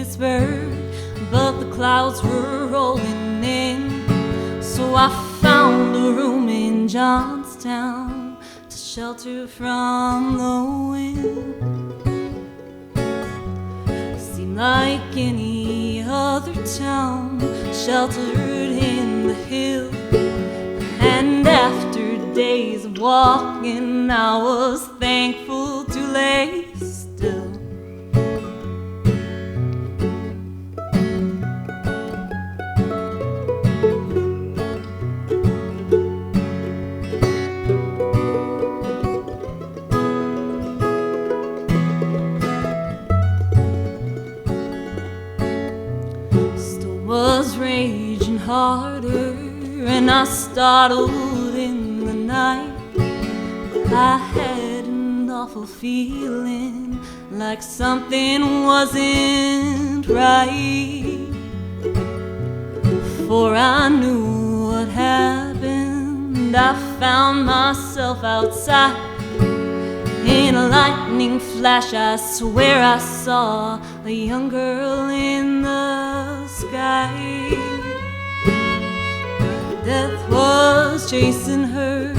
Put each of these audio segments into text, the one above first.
Pittsburgh, but the clouds were rolling in. So I found a room in Johnstown to shelter from the wind. Seemed like any other town, sheltered in the hill. And after days of walking, I was thankful to lay still. Was raging harder, and I startled in the night. I had an awful feeling like something wasn't right, for I knew what happened. I found myself outside. In a lightning flash, I swear I saw a young girl in the sky. Death was chasing her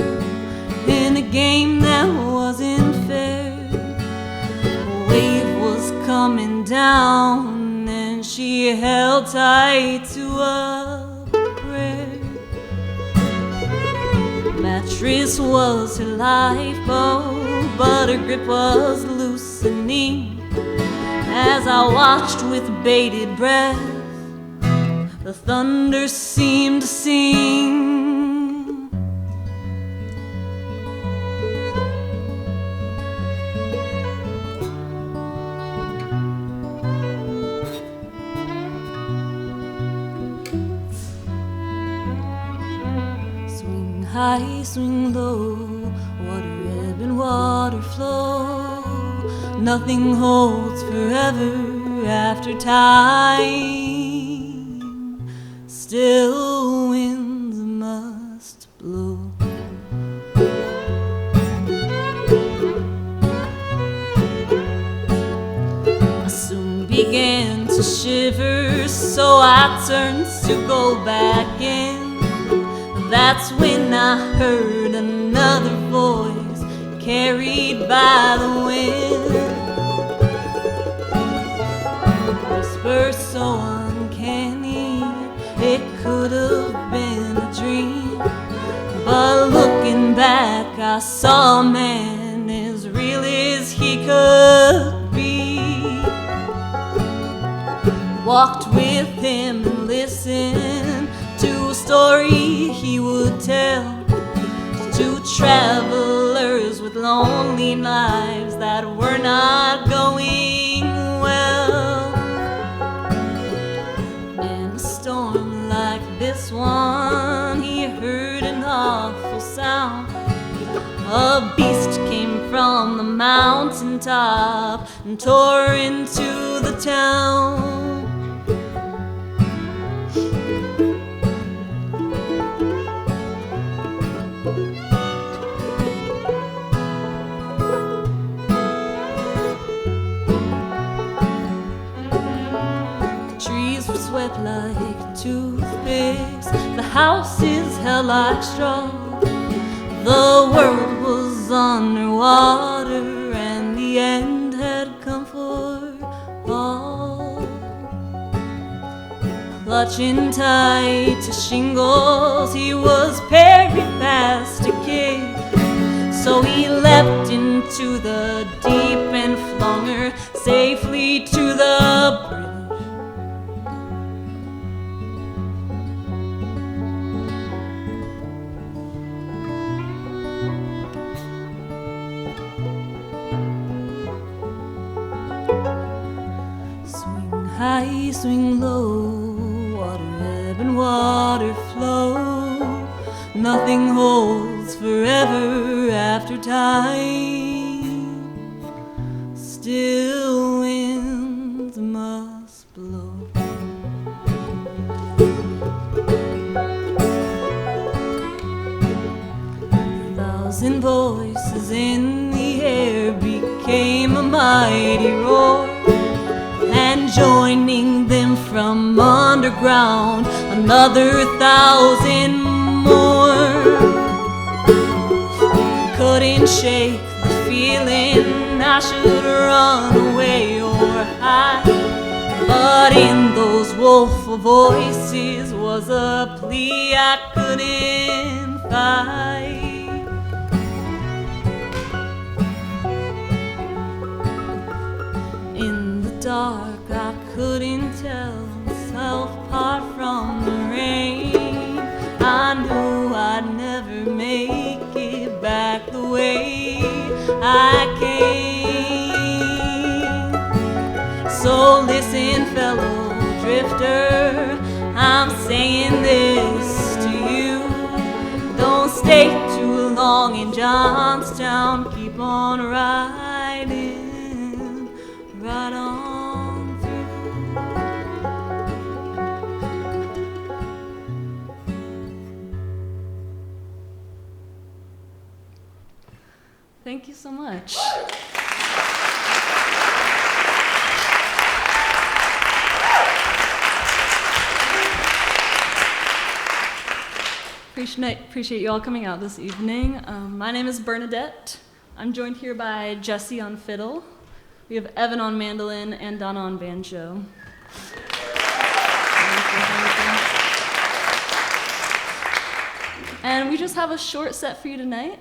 in a game that wasn't fair. A wave was coming down, and she held tight to a prayer. Mattress was her lifeboat, but her grip was loosening. As I watched with bated breath, the thunder seemed to sing. Swing high, swing low, water ebb and water flow. Nothing holds forever after time. Still winds must blow. I soon began to shiver, so I turned to go back in. That's when I heard another voice carried by the wind. Whisper so uncanny, it could have been a dream. But looking back, I saw a man as real as he could be. Walked with him and listened to a story he would tell to travelers with lonely lives that were not going well. In a storm like this one, he heard an awful sound. A beast came from the mountaintop and tore into the town. Swept like toothpicks, the houses held like straw. The world was underwater, and the end had come for all. Clutching tight to shingles, he was parried past a kid. So he leapt into the deep and flung her safely to the bridge. High, swing low, water ebb and water flow. Nothing holds forever after time. Still winds must blow. Thousand voices in the air became a mighty roar, and joined finding them from underground, another 1,000 more. Couldn't shake the feeling I should run away or hide, but in those woeful voices was a plea I couldn't fight. In the dark I couldn't tell myself apart from the rain. I knew I'd never make it back the way I came. So listen, fellow drifter, I'm saying this to you. Don't stay too long in Johnstown, keep on riding right on through. Thank you so much. Appreciate you all coming out this evening. My name is Bernadette. I'm joined here by Jesse on fiddle. We have Evan on mandolin and Donna on banjo. And we just have a short set for you tonight,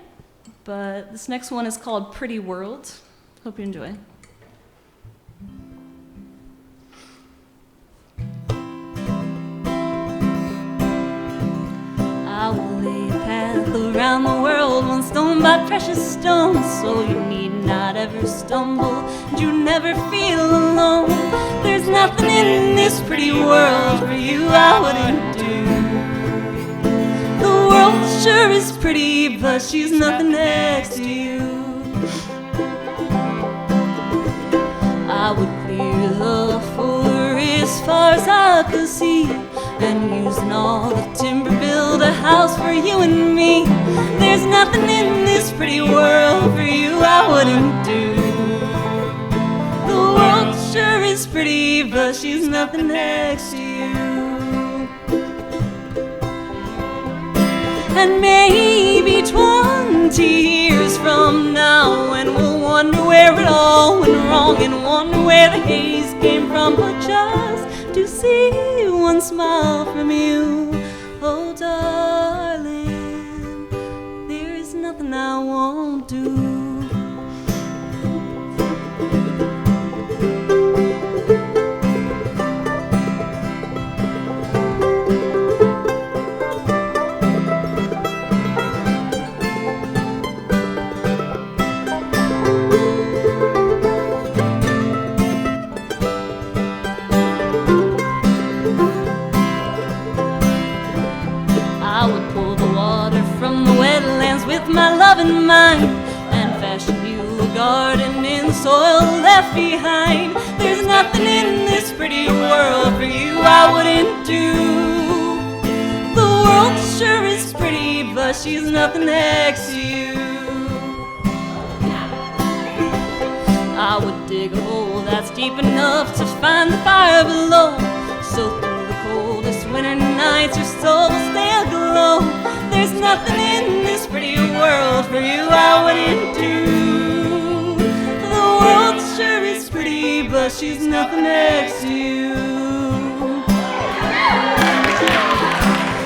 but this next one is called Pretty World. Hope you enjoy. I will lay a path around the world, one stone by precious stone, so you need not ever stumble, and you never feel alone. There's nothing in this pretty world for you I wouldn't do. The world sure is pretty, but she's nothing next to you. I would clear the forest far as I could see, and using all the timber build a house for you and me. There's nothing in this pretty world for you I wouldn't do. The world sure is pretty, but she's nothing next to you. And maybe 20 years from now, and we'll wonder where it all went wrong, and wonder where the haze came from, but just to see one smile from you, oh darling, there is nothing I won't do. My love in mind, and fashion you a garden in the soil left behind. There's nothing in this pretty world for you I wouldn't do. The world sure is pretty, but she's nothing next to you. I would dig a hole that's deep enough to find the fire below, so through the coldest winter nights your soul will stay aglow. There's nothing in this pretty world for you I wouldn't do. The world sure is pretty, but she's nothing next to you.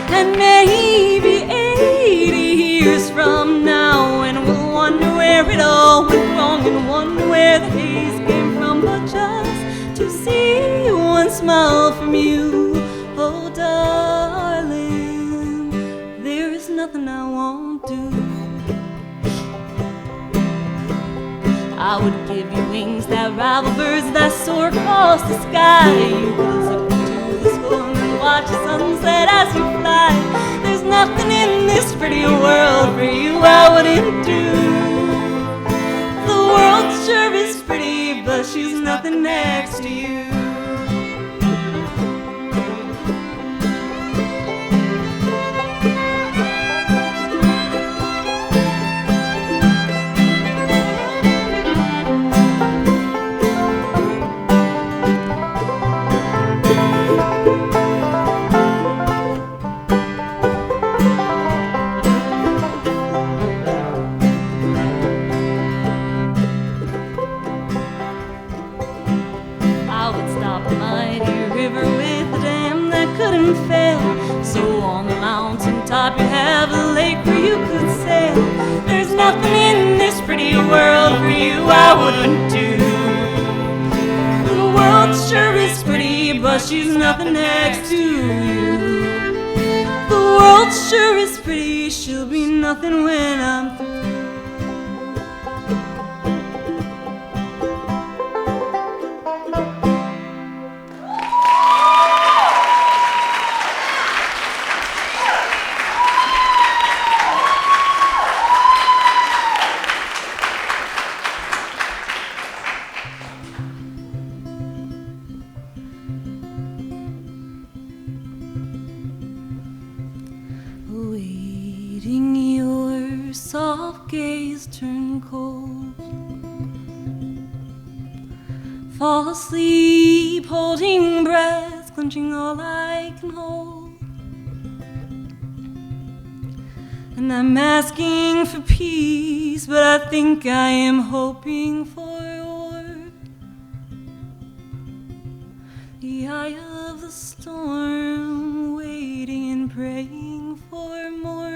And maybe 80 years from now, and we'll wonder where it all went wrong, and wonder where the haze came from, but just to see one smile from you, oh darling, there is nothing I won't do. I would give you wings that rival birds that soar across the sky. You could zip into the storm and watch the sunset as you fly. There's nothing in this pretty world for you I wouldn't do. The world sure is pretty, but she's nothing next to you. and fail. So on the mountain top you have a lake where you could sail. There's nothing in this pretty world for you I wouldn't do. The world sure is pretty, but she's nothing next to you. The world sure is pretty, she'll be nothing when I'm through. Waiting your soft gaze turn cold. Fall asleep holding breath, clenching all I can hold. And I'm asking for peace, but I think I am hoping for war. The eye of the storm, waiting and praying for more.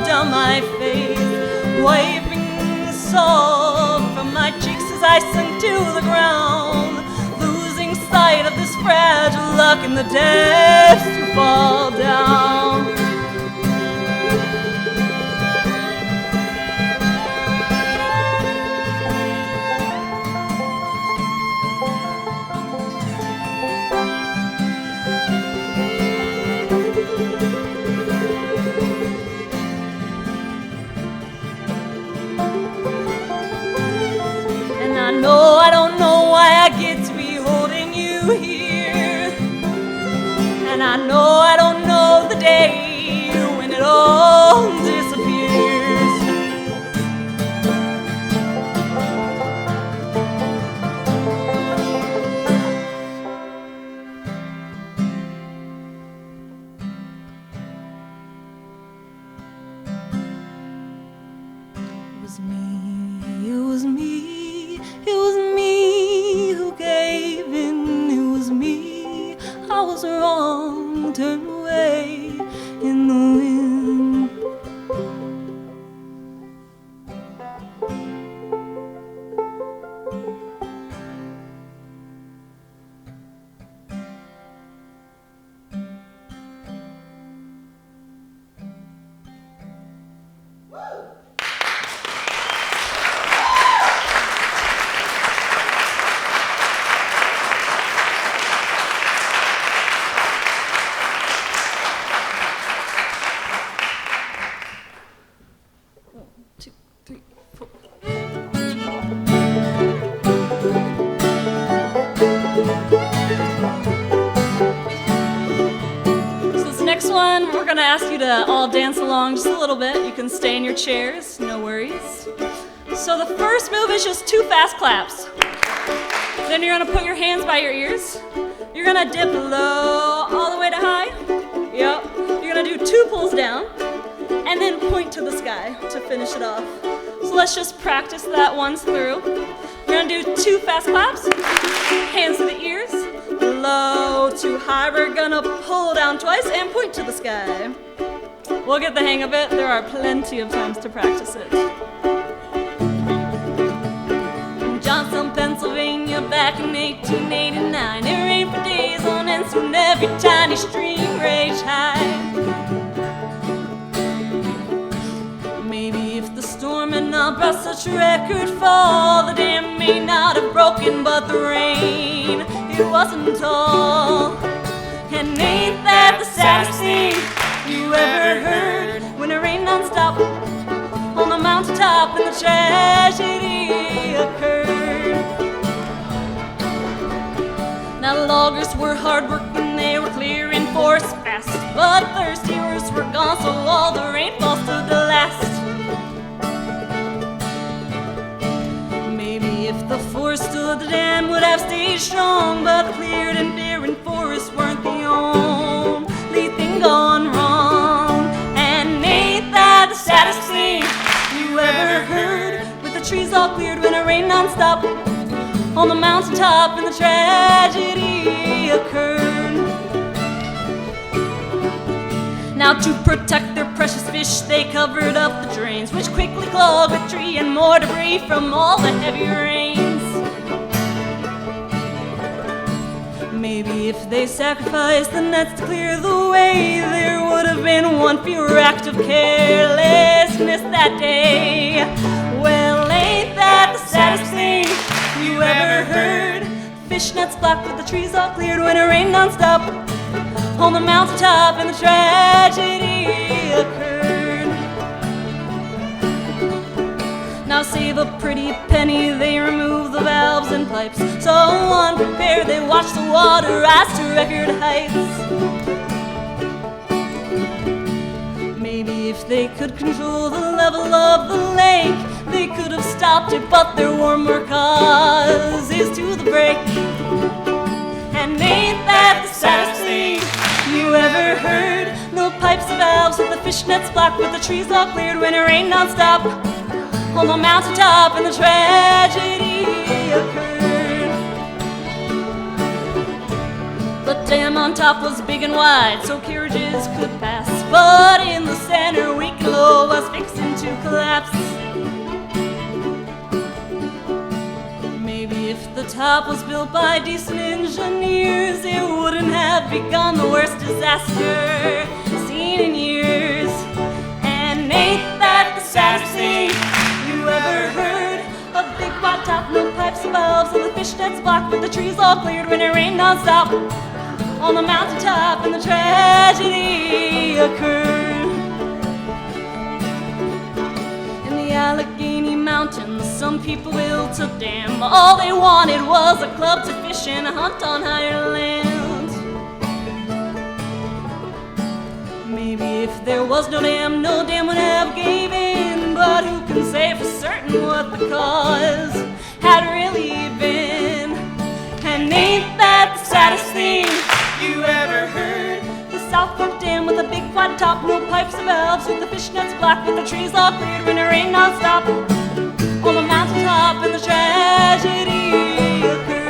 Down my face, wiping the salt from my cheeks as I sink to the ground, losing sight of this fragile luck in the depths to fall down. No, I don't know why I get to be holding you here. And I know I don't know the day when it all disappears. It was me, it was me. It was me who gave in, it was me, I was wrong, turned away in the wind. Ask you to all dance along just a little bit. You can stay in your chairs, no worries. So the first move is just 2 fast claps. Then you're gonna put your hands by your ears. You're gonna dip low all the way to high. Yep. You're gonna do 2 pulls down and then point to the sky to finish it off. So let's just practice that once through. We're gonna do 2 fast claps, hands to the ears, low to high. We're gonna pull down twice and point to the sky. We'll get the hang of it. There are plenty of times to practice it. In Johnson, Pennsylvania, back in 1889, it rained for days on end, soon every tiny stream raged high. Maybe if the storm had not brought such record fall, the damn may not have broken, but the rain, it wasn't all. And ain't that the saddest thing you ever heard? When it rained non-stop on the mountaintop and the tragedy occurred. Now loggers were hard working, they were clearing forests fast, but thirsty roots were gone, so all the rainfall stood to last. Maybe if the forest stood, the dam would have stayed strong, but the cleared and barren forests weren't the only thing gone wrong. And ain't that the saddest thing you ever heard? With the trees all cleared when it rained non-stop on the mountaintop and the tragedy occurred. Now to protect their precious fish, they covered up the drains, which quickly clogged with tree and more debris from all the heavy rains. Maybe if they sacrificed the nets to clear the way, there would have been one fewer act of carelessness that day. Well, ain't that the saddest thing you ever heard? Fishnets black with the trees all cleared when it rained non-stop on the mountaintop and the tragedy occurred. Now save a pretty penny, they remove the valves and pipes, so unprepared they watch the water rise to record heights. Maybe if they could control the level of the lake, they could have stopped it, but their warmer cause is to the break. And ain't that the saddest thing you ever heard? No pipes or valves with the fishnets black, with the trees all cleared when it rained non-stop on the mountaintop and the tragedy occurred. The dam on top was big and wide, so carriages could pass, but in the center, weak and low, was fixing to collapse. Maybe if the top was built by decent engineers, it wouldn't have begun the worst disaster seen in years. And ain't that the saddest thing you ever heard? A big white top, no pipes or valves, and the fishnets blocked with the trees all cleared when it rained non-stop on the mountaintop and the tragedy occurred. In the Allegheny Mountains, some people built a dam. All they wanted was a club to fish and hunt on higher land. Maybe if there was no dam would have gave in, but who can say for certain what the cause had really been? And ain't that the saddest thing you ever heard? The South Fork Dam with a big white top, no pipes or valves, with the fishnets black, with the trees all cleared when it rained non-stop on the mountaintop and the tragedy occurred.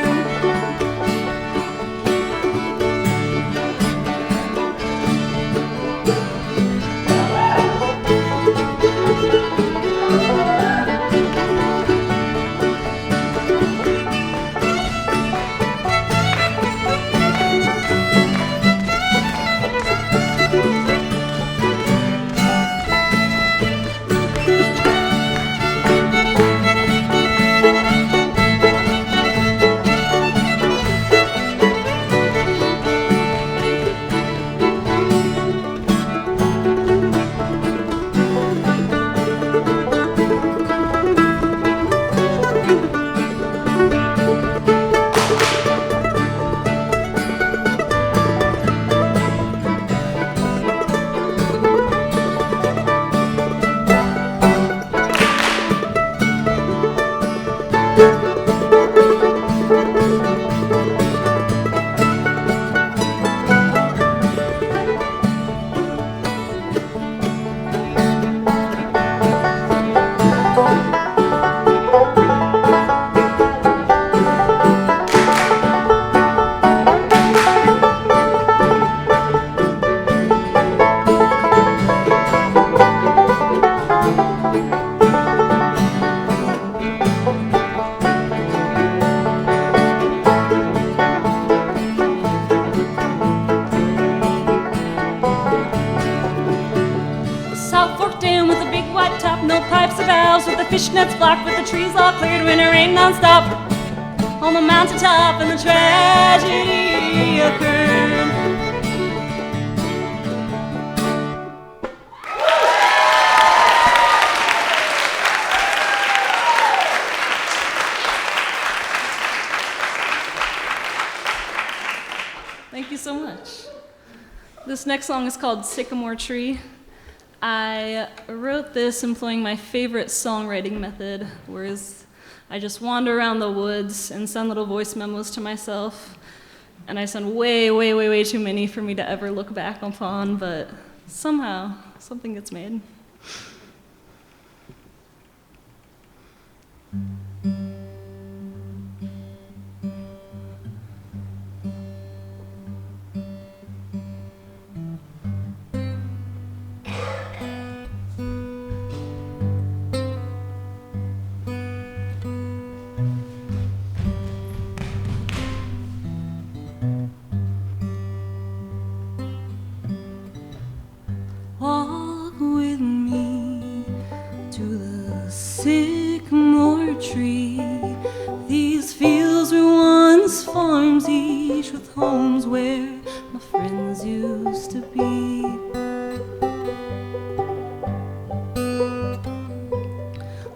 no pipes or valves, with the fishnets blocked, with the trees all cleared when it rained non-stop. On the mountaintop and the tragedy occurred. Thank you so much. This next song is called Sycamore Tree. I wrote this employing my favorite songwriting method, whereas I just wander around the woods and send little voice memos to myself. And I send way, way, way, way too many for me to ever look back upon, but somehow something gets made. Walk with me to the sycamore tree. These fields were once farms, each with homes where my friends used to be.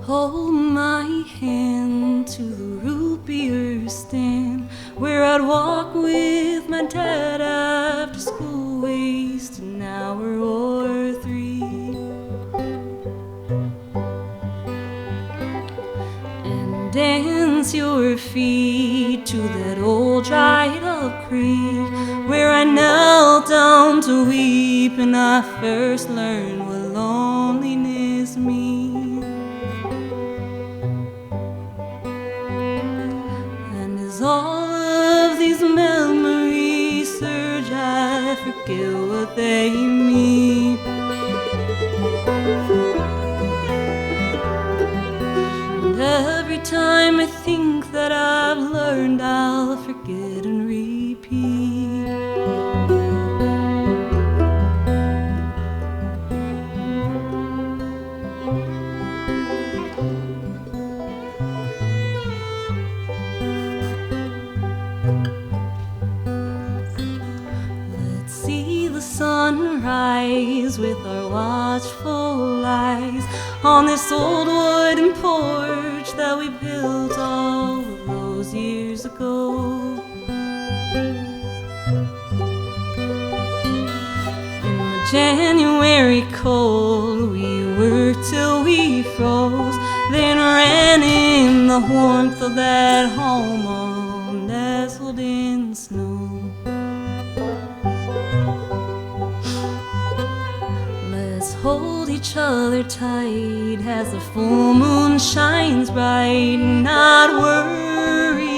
Hold my hand to the root beer stand, where I'd walk with my dad after school, waste an hour or three. And dance your feet to that old dried up creek, where I knelt down to weep and I first learned what loneliness means. And as all of these memories surge, I forget what they mean. And every time I think that I've learned, I'll forget and repeat. Let's see the sunrise with our watchful eyes on this old wooden porch that we built all of those years ago. In the January cold, we worked till we froze, then ran in the warmth of that home all nestled in snow. Let's hold each other tight as the full moon shines bright, not worry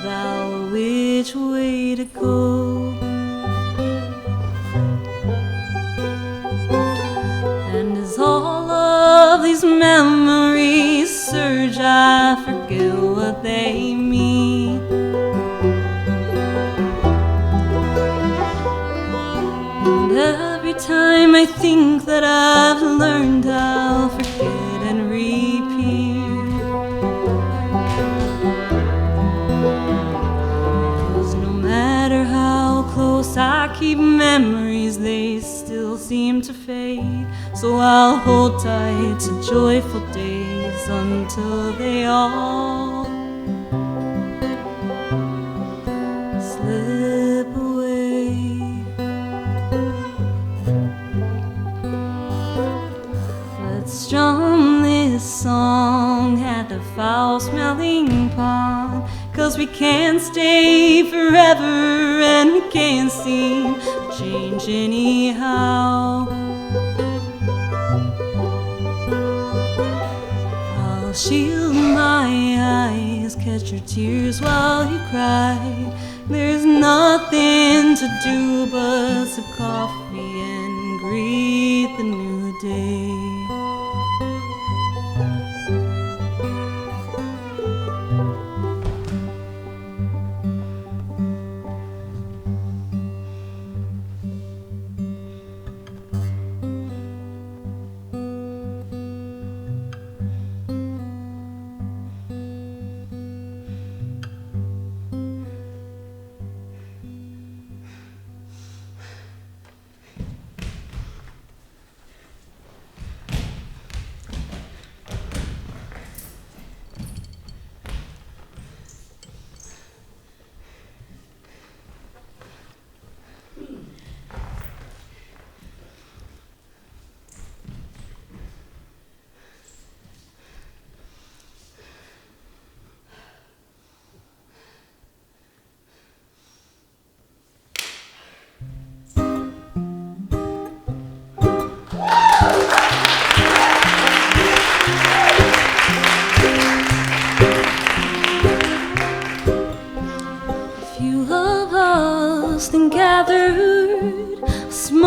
about which way to go. And as all of these memories surge, I forget what they mean. And every time I think that I've learned, I'll forget and repeat. 'Cause no matter how close I keep memories, they still seem to fade. So I'll hold tight to joyful days until they all slip away. Let's strum this song at the foul-smelling pond, 'cause we can't stay forever and we can't seem to change anyhow. I'll shield my eyes, catch your tears while you cry. There's nothing to do but sip coffee and greet the new day.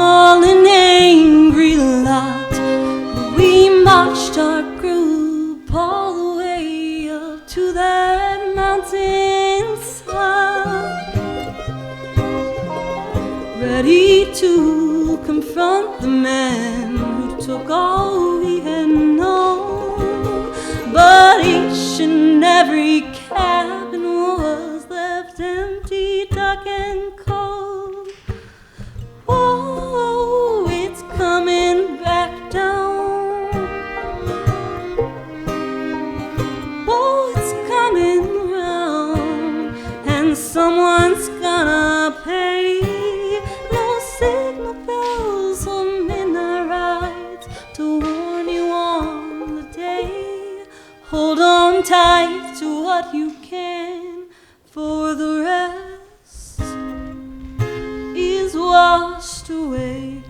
small and angry lot. We marched our group all the way up to that mountainside, ready to confront the man who took all we had known. But each and every cabin was left empty, dark and cold. Whoa, it's coming back down. Whoa, it's coming round, and someone's gonna pay. No signal bells or midnight rides to warn you on the day. Hold on tight to what you can, for the rest is washed away.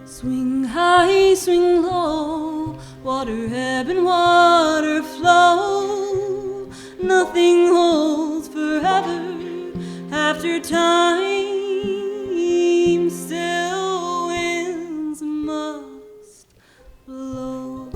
Swing high, swing low, water ebb and water flow. Nothing holds forever after time. Still winds must blow.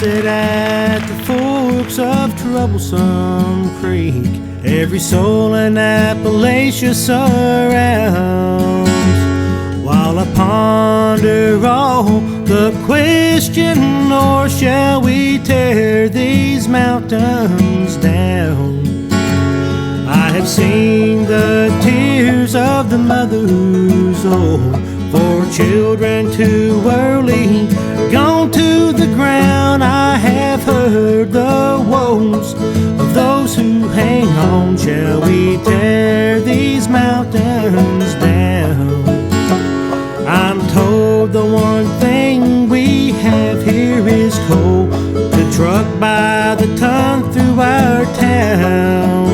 sit at the forks of Troublesome Creek. Every soul in Appalachia surrounds, while I ponder all the question, or shall we tear these mountains down? I have seen the tears of the mothers, for children too early gone to the ground. I have heard the woes of those who hang on. Shall we tear these mountains down? I'm told the one thing we have here is coal, the truck by the ton through our town,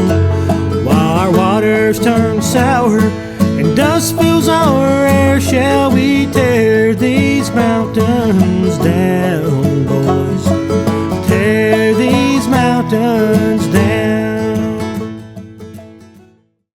while our waters turn sour and dust fills our air. Shall we tear these mountains down, boys? Tear these mountains down.